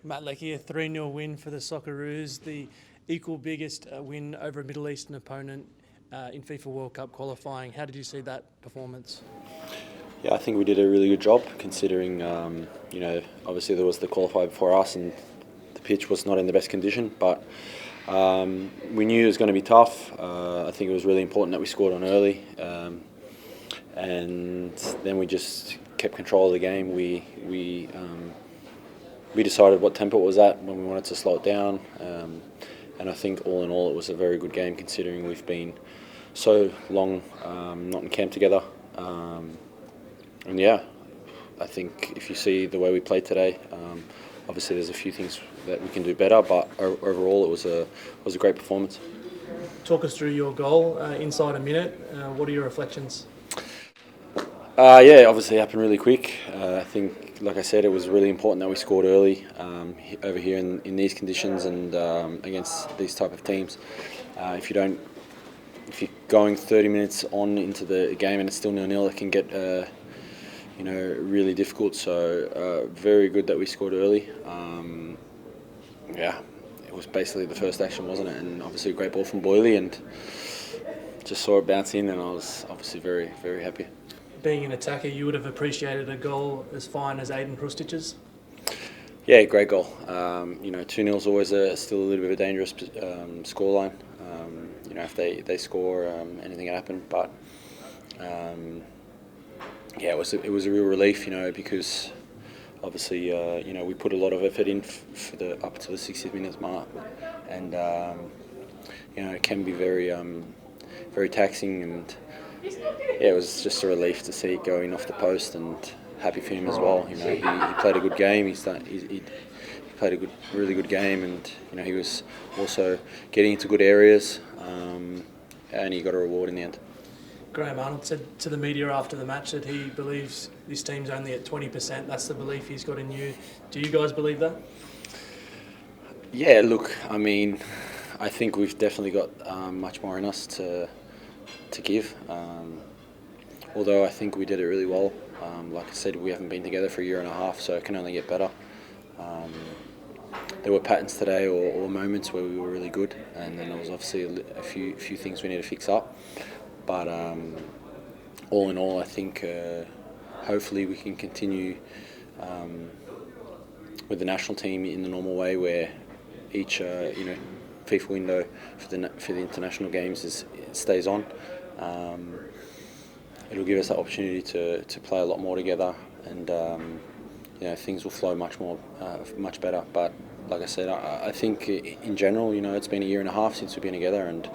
Mat Leckie, a 3-0 win for the Socceroos, the equal biggest win over a Middle Eastern opponent in FIFA World Cup qualifying. How did you see that performance? Yeah, I think we did a really good job considering, obviously there was the qualifier before us and the pitch was not in the best condition, but we knew it was going to be tough. I think it was really important that we scored on early, and then we just kept control of the game. We decided what tempo it was at when we wanted to slow it down, and I think all in all it was a very good game considering we've been so long not in camp together. And yeah, I think if you see the way we played today, obviously there's a few things that we can do better, but overall it was a great performance. Talk us through your goal inside a minute. What are your reflections? Yeah, obviously it happened really quick. I think, like I said, it was really important that we scored early over here in these conditions and against these type of teams. If you're going 30 minutes on into the game and it's still 0-0, it can get really difficult. So very good that we scored early. Yeah, it was basically the first action, wasn't it? And obviously a great ball from Boyley, and just saw it bounce in, and I was obviously very, very happy. Being an attacker, you would have appreciated a goal as fine as Aiden Hrustich's. Yeah, great goal. 2-0 is always still a little bit of a dangerous scoreline. If they score, anything can happen. But yeah, it was a real relief, because obviously we put a lot of effort in for the up to the 60 minutes mark, and it can be very very taxing, and yeah, it was just a relief to see it going off the post, and happy for him as well. He played a good game. He played a really good game, and he was also getting into good areas, and he got a reward in the end. Graham Arnold said to the media after the match that he believes this team's only at 20%. That's the belief he's got in you. Do you guys believe that? Yeah, look, I think we've definitely got much more in us to give. Although I think we did it really well. Like I said, we haven't been together for a year and a half, so it can only get better. There were patterns today or moments where we were really good, and then there was obviously a few things we need to fix up. But all in all, I think hopefully we can continue with the national team in the normal way, where each FIFA window for the international games stays on. It'll give us that opportunity to play a lot more together, and things will flow much better. But like I said, I think in general, it's been a year and a half since we've been together, and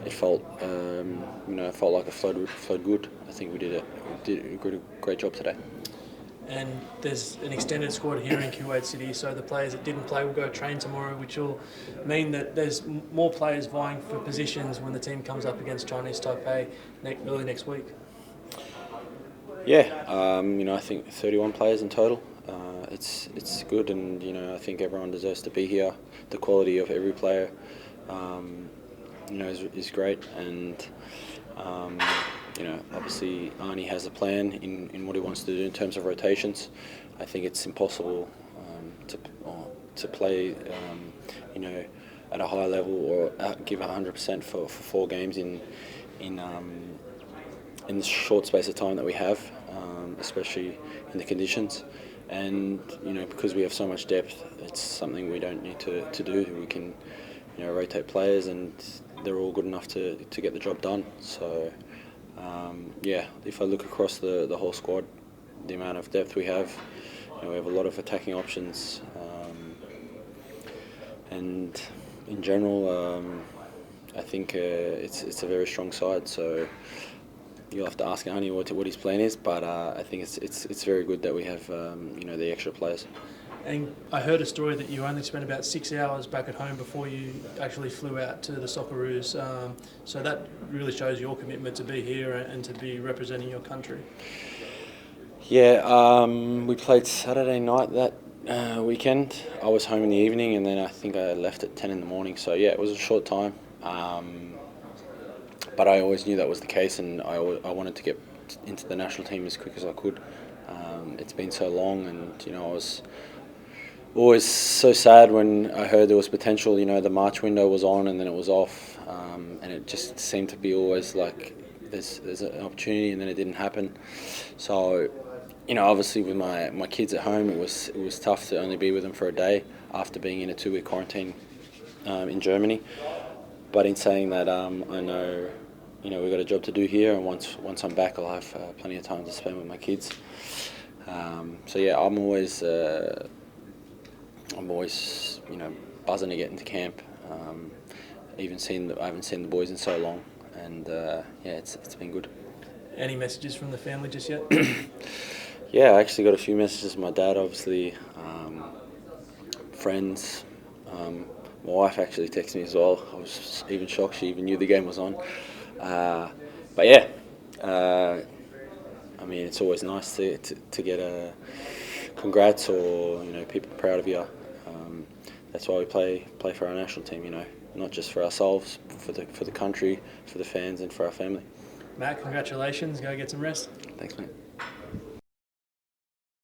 it felt like it flowed good. I think we did a great job today. And there's an extended squad here in Kuwait City, so the players that didn't play will go train tomorrow, which will mean that there's more players vying for positions when the team comes up against Chinese Taipei early next week. Yeah, I think 31 players in total. It's good, and I think everyone deserves to be here. The quality of every player, is great, and obviously Arnie has a plan in what he wants to do in terms of rotations. I think it's impossible to play at a high level or give 100% for 4 games in the short space of time that we have, especially in the conditions. And because we have so much depth, it's something we don't need to do. We can rotate players, and they're all good enough to get the job done. So if I look across the whole squad, the amount of depth we have a lot of attacking options, and in general, I think it's a very strong side. So you'll have to ask Arnie what his plan is, but I think it's very good that we have the extra players. And I heard a story that you only spent about 6 hours back at home before you actually flew out to the Socceroos. So that really shows your commitment to be here and to be representing your country. Yeah, we played Saturday night that weekend. I was home in the evening, and then I think I left at 10 in the morning. So yeah, it was a short time. But I always knew that was the case, and I wanted to get into the national team as quick as I could. It's been so long, and always so sad when I heard there was potential. You know, the March window was on and then it was off, and it just seemed to be always like there's an opportunity and then it didn't happen. So, you know, obviously with my kids at home, it was tough to only be with them for a day after being in a 2-week quarantine in Germany. But in saying that, I know, you know, we've got a job to do here, and once I'm back, I'll have plenty of time to spend with my kids. So yeah, I'm always you know, buzzing to get into camp. I haven't seen the boys in so long, and yeah, it's been good. Any messages from the family just yet? Yeah, I actually got a few messages from my dad, obviously, friends. My wife actually texted me as well. I was even shocked she even knew the game was on. But yeah, I mean, it's always nice to get a congrats, or, you know, people proud of you. That's why we play for our national team, you know, not just for ourselves, for the country, for the fans, and for our family. Matt, congratulations. Go get some rest. Thanks, mate.